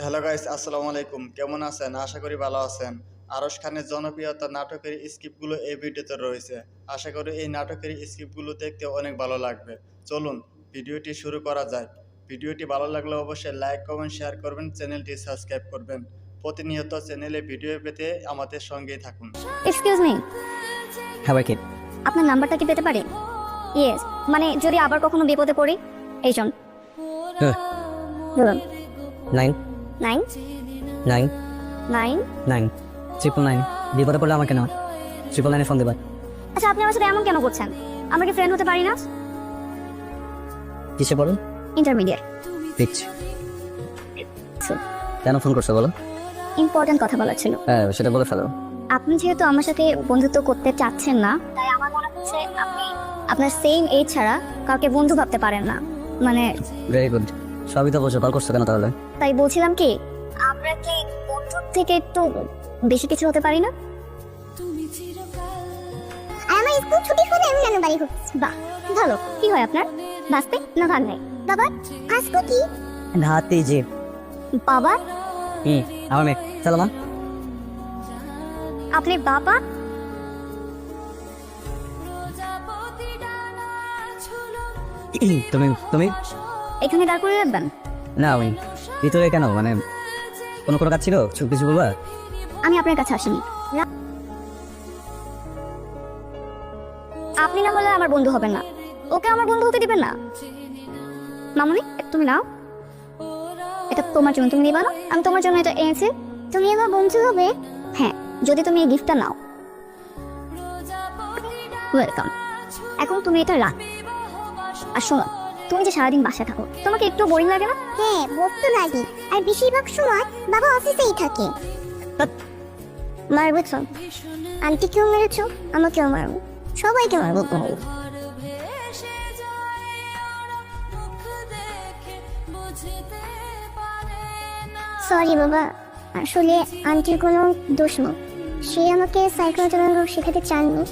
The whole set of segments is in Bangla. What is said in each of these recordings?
হ্যালো গাইস, আসসালামু আলাইকুম। কেমন আছেন? আশা করি ভালো আছেন। আরশ খানের জনপ্রিয়তা নাটকের স্ক্রিপ্টগুলো এই ভিডিওতে রয়েছে। আশা করি এই নাটকের স্ক্রিপ্টগুলো দেখতে অনেক ভালো লাগবে। চলুন ভিডিওটি শুরু করা যাক। ভিডিওটি ভালো লাগলে অবশ্যই লাইক, কমেন্ট, শেয়ার করবেন, চ্যানেলটি সাবস্ক্রাইব করবেন। প্রতিনিয়ত চ্যানেলে ভিডিও পেতে আমাদের সঙ্গেই থাকুন। এক্সকিউজ মি, হ্যাঁ ভাই, আপনার নাম্বারটা কি পেতে পারি? ইয়েস, মানে যদি আবার কখনো বিপদে পড়ি। এই জন বলুন। 9 9 9 9। 9 999 বিপদে পড়লে আমাকে নাও, 999 ফোন দেবা। আচ্ছা, আপনি আমার সাথে এমন কেন করছেন? আমরা কি ফ্রেন্ড হতে পারি না? কিসে পড়ো? ইন্টারমিডিয়েট। দেখছি। কেন ফোন করছো বলো? ইম্পর্টেন্ট কথা বলার ছিল। হ্যাঁ, সেটা বলে ফেলো। আপনি যেহেতু আমার সাথে বন্ধুত্ব করতে চাচ্ছেন না, তাই আমার মনে হচ্ছে আপনি আপনার সেম এজ ছাড়া কাউকে বন্ধু ভাবতে পারেন না। মানে ভেরি গুড, সবই তো বলছো, কল করছো কেন তাহলে? তাই বলছিলাম কি, আমরা কি বন্ধুর থেকে একটু বেশি কিছু হতে পারি না? আর আমার স্কুল ছুটি হলে আমি নানু বাড়ি হচ্ছি। বাহ, ভালো। কি হয় আপনার? বাঁচতে না ভাগ নাই? বাবা আজকে কি হাতে যে বাবা? আমার মেয়ে, চলো মা। আপনি বাবা? তুমি তুমি এখানে দাঁড় করে রাখবেন? না, আমি ভিতরে কেন, মানে কোনো কাজ ছিল? কিছু বলবা? আমি আপনার কাছে আসিনি। আপনি না হলে আমার বন্ধু হবেন না। ওকে আমার বন্ধু হতে দিবেন না। মামুনি, তুমি নাও। এটা তোমার জন্য, তুমি নিবা না? আমি তোমার জন্য এটা এনেছি। তুমি আমার বন্ধু হবে? হ্যাঁ, যদি তুমি এই গিফটটা নাও। ওয়েলকাম। এখন তুমি এটা রাখ। আর শোনো, তুমি যে সারাদিন বাসায় থাকো, তোমাকে একটু বোরিং লাগে না? হ্যাঁ, বলতে লাগে। আর বেশিরভাগ সময় বাবা অফিসেই থাকে। মারবে তো? আন্টিকেও মেরেছো, আমাকেও মারবো, সবাইকে মারবো। সরি বাবা, আসলে আন্টির কোনো দোষ নেই। সে আমাকে সাইকেল চালানো শেখাতে চাননি।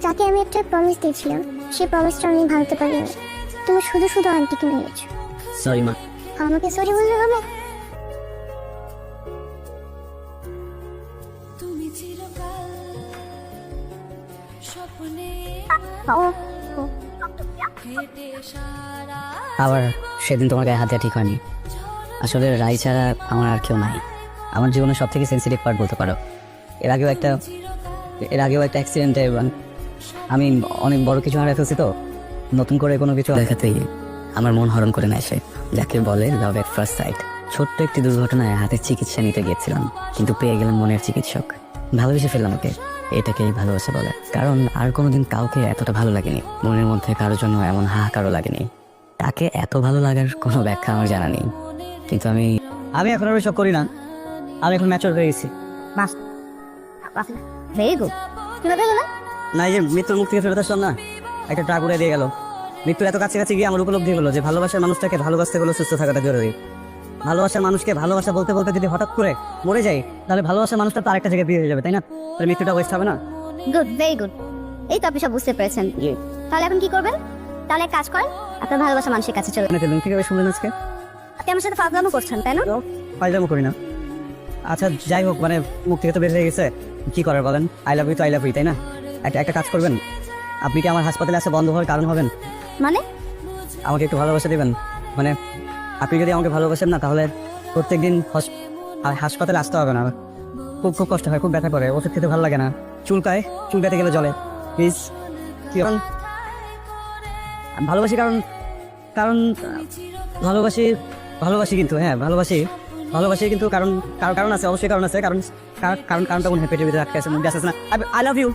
তাকে আমি একটা প্রমিস দিয়েছিলাম, সে প্রমিসটা আমি ভাঙতে পারিনি। তুমি শুধু শুধু আন্টিকে মেরেছো। সরি মা। আমাকে সরি বললে হবে? আবার সেদিন তোমার গায়ে হাত দেওয়া ঠিক হয়নি। আসলে রাই ছাড়া আমার আর কেউ নাই। আমার জীবনের সব থেকে সেন্সিটিভ পার্ট বলতে পারো। এর আগেও একটা অ্যাক্সিডেন্টে আমি অনেক বড় কিছু হারিয়ে ফেলছি, তো নতুন করে কোনো কিছু দেখাতেই আমার মন হরণ করে নেয় সে, যাকে বলে লাভ এট ফার্স্ট সাইট। ছোট্ট একটি দুর্ঘটনায় হাতের চিকিৎসা নিতে গিয়েছিলাম, কিন্তু পেয়ে গেলাম মনের চিকিৎসক। ভালোবেসে ফেললাম ওকে। এটাকেই ভালোবাসা বলে। কারণ আর কোনোদিন কাউকে এতটা ভালো লাগেনি, মনের মধ্যে কারোর জন্য এমন হাহাকারও লাগেনি। তাকে এত ভালো লাগার কোনো ব্যাখ্যা আমার জানা নেই, কিন্তু আমি এখন আর ওইসব করি না। আমি এখন ম্যাচিওর হয়ে গেছি। Very good. শুনে পেলো না? না, এই যে মৃত্যুর মুখ থেকে ফেরত আসলাম না, একটা ট্রাক উড়ে দিয়ে গেল। মৃত্যুর এত কাছাকাছি গিয়ে আমার উপলব্ধি হলো যে ভালোবাসার মানুষটাকে ভালোবাসতে হলো সুস্থ থাকাটা জরুরি। ভালোবাসার মানুষকে ভালোবাসা বলতে বলতে যদি হঠাৎ করে মরে যাই, তাহলে ভালোবাসার মানুষটা তো আরেকটা জায়গায় বিয়ে হয়ে যাবে, তাই না? তাহলে মৃত্যুটা ওয়েস্ট হবে না? Good, very good. এই তো আপনি সব বুঝতে পেরেছেন। তাহলে এখন কি করবেন? তাহলে এক কাজ করেন, আপনার ভালোবাসা মানুষের কাছে চলে। তুমি কিভাবে শুনলেন আজকে? আপনি আমার সাথে ফাজলামো করছেন, তাই না? ফাইলদামো করি না। আচ্ছা যাই হোক, মানে মুখ থেকে তো বের হয়ে গেছে, কি করার বলেন? আই লাভ ইউ তো আই লাভ ইউ, তাই না? একটা কাজ করবেন, আপনি কি আমার হাসপাতালে আসা বন্ধ হওয়ার কারণ হবেন? মানে আমাকে একটু ভালোবাসা দেবেন। মানে আপনি যদি আমাকে ভালোবাসেন না, তাহলে প্রত্যেকদিন হাসপাতালে আসতে হবে না। খুব কষ্ট হয়, খুব ব্যথা করে, ওষুধ খেতে ভালো লাগে না, চুলকাতে গেলে জলে। প্লিজ। ভালোবাসি কারণ কারণ ভালোবাসি কিন্তু, হ্যাঁ ভালোবাসি কিন্তু কারণ আছে, অবশ্যই কারণ আছে। কারণটা মনে হয় পেটের ভিতরে আটকে আছে, মুখ আছে না। I love you.